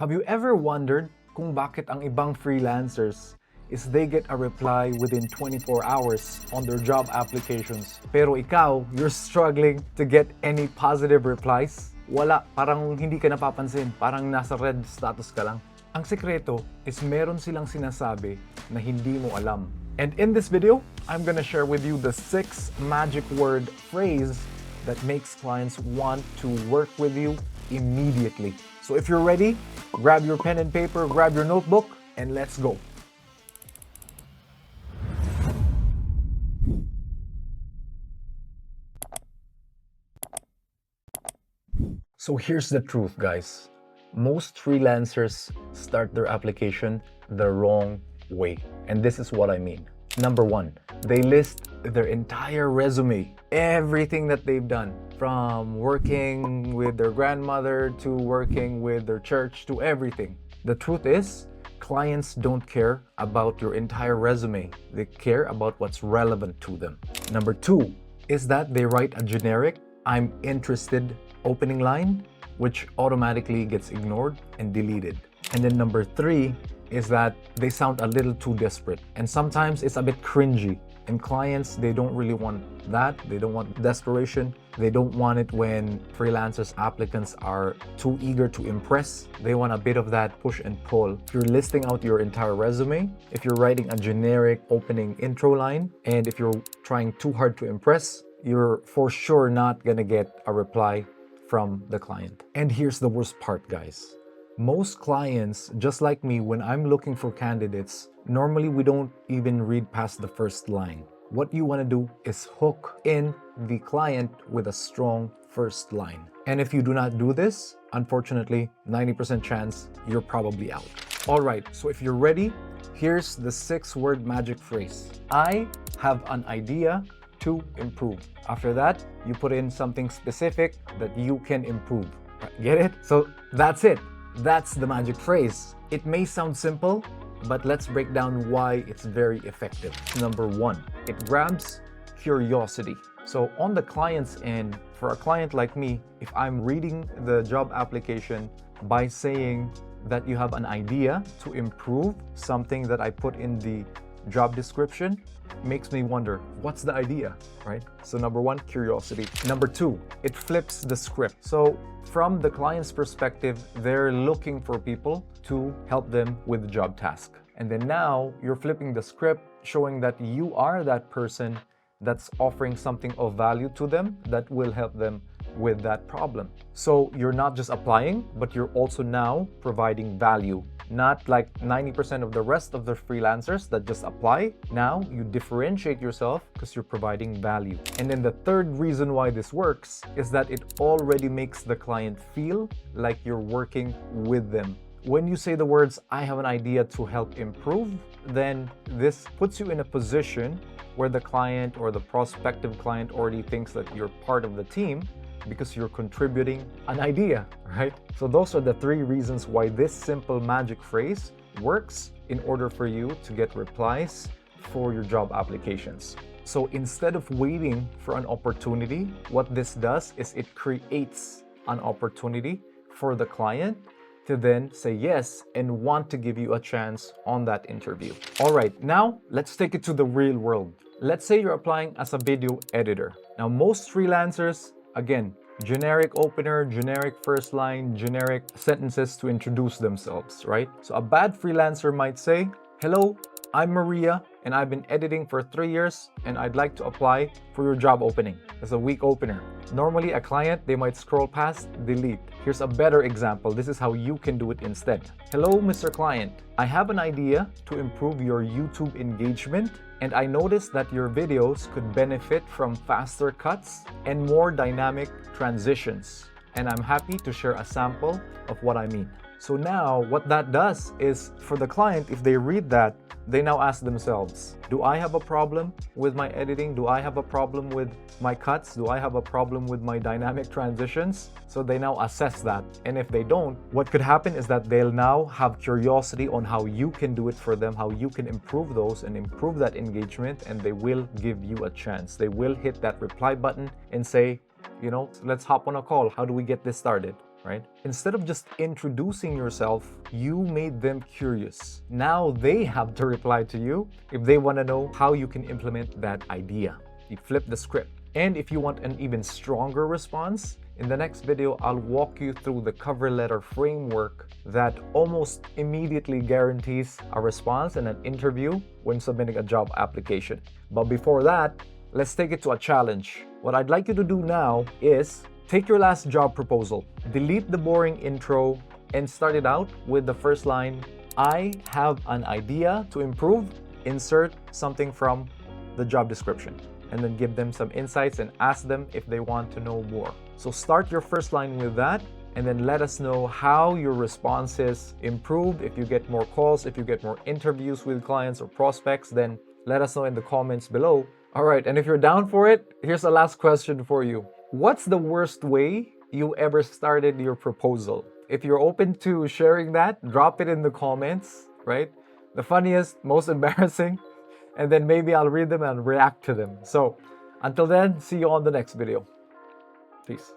Have you ever wondered kung bakit ang ibang freelancers is they get a reply within 24 hours on their job applications, pero ikaw, you're struggling to get any positive replies? Wala, parang hindi ka napapansin, parang nasa red status ka lang. Ang sekreto is meron silang sinasabi na hindi mo alam. And in this video, I'm gonna share with you the 6 magic word phrase that makes clients want to work with you immediately. So if you're ready, grab your pen and paper, grab your notebook, and let's go. So here's the truth, guys. Most freelancers start their application the wrong way. And this is what I mean. Number 1, they list their entire resume, everything that they've done, from working with their grandmother to working with their church to everything. The truth is, clients don't care about your entire resume. They care about what's relevant to them. Number 2 is that they write a generic, "I'm interested" opening line, which automatically gets ignored and deleted. And then number 3 is that they sound a little too desperate. And sometimes it's a bit cringy. And clients, they don't really want that. They don't want desperation. They don't want it when freelancers, applicants are too eager to impress. They want a bit of that push and pull. If you're listing out your entire resume, if you're writing a generic opening intro line, and if you're trying too hard to impress, you're for sure not gonna get a reply from the client. And here's the worst part, guys. Most clients, just like me, when I'm looking for candidates, normally we don't even read past the first line. What you want to do is hook in the client with a strong first line. And if you do not do this, unfortunately, 90% chance you're probably out. All right, so if you're ready, here's the 6-word magic phrase. I have an idea to improve. After that, you put in something specific that you can improve. Get it? So that's it. That's the magic phrase. It may sound simple, but let's break down why it's very effective. Number 1, it grabs curiosity. So on the client's end, for a client like me, if I'm reading the job application by saying that you have an idea to improve something that I put in the job description, makes me wonder, what's the idea, right? So number 1, curiosity. Number 2, it flips the script. So from the client's perspective, they're looking for people to help them with the job task. And then now you're flipping the script, showing that you are that person that's offering something of value to them that will help them with that problem. So you're not just applying, but you're also now providing value. Not like 90% of the rest of the freelancers that just apply. Now you differentiate yourself because you're providing value. And then the third reason why this works is that it already makes the client feel like you're working with them. When you say the words, "I have an idea to help improve," then this puts you in a position where the client or the prospective client already thinks that you're part of the team because you're contributing an idea, right? So those are the 3 reasons why this simple magic phrase works in order for you to get replies for your job applications. So instead of waiting for an opportunity, what this does is it creates an opportunity for the client to then say yes and want to give you a chance on that interview. All right, now let's take it to the real world. Let's say you're applying as a video editor. Now, most freelancers, again, generic opener, generic first line, generic sentences to introduce themselves, right? So a bad freelancer might say, "Hello, I'm Maria, and I've been editing for 3 years, and I'd like to apply for your job opening." That's a weak opener. Normally, a client, they might scroll past, delete. Here's a better example. This is how you can do it instead. "Hello, Mr. Client. I have an idea to improve your YouTube engagement, and I noticed that your videos could benefit from faster cuts and more dynamic transitions. And I'm happy to share a sample of what I mean." So now what that does is, for the client, if they read that, they now ask themselves, do I have a problem with my editing? Do I have a problem with my cuts? Do I have a problem with my dynamic transitions? So they now assess that. And if they don't, what could happen is that they'll now have curiosity on how you can do it for them, how you can improve those and improve that engagement, and they will give you a chance. They will hit that reply button and say, let's hop on a call. How do we get this started? right? Instead of just introducing yourself, you made them curious. Now they have to reply to you if they want to know how you can implement that idea. You flip the script. And if you want an even stronger response, in the next video, I'll walk you through the cover letter framework that almost immediately guarantees a response and an interview when submitting a job application. But before that, let's take it to a challenge. What I'd like you to do now is take your last job proposal, delete the boring intro, and start it out with the first line, I have an idea to improve, insert something from the job description, and then give them some insights and ask them if they want to know more. So start your first line with that, and then let us know how your responses improved. If you get more calls, if you get more interviews with clients or prospects, then let us know in the comments below. All right, and if you're down for it, here's the last question for you. What's the worst way you ever started your proposal? If you're open to sharing that, drop it in the comments, right? The funniest, most embarrassing, and then maybe I'll read them and react to them. So until then, see you on the next video. Peace.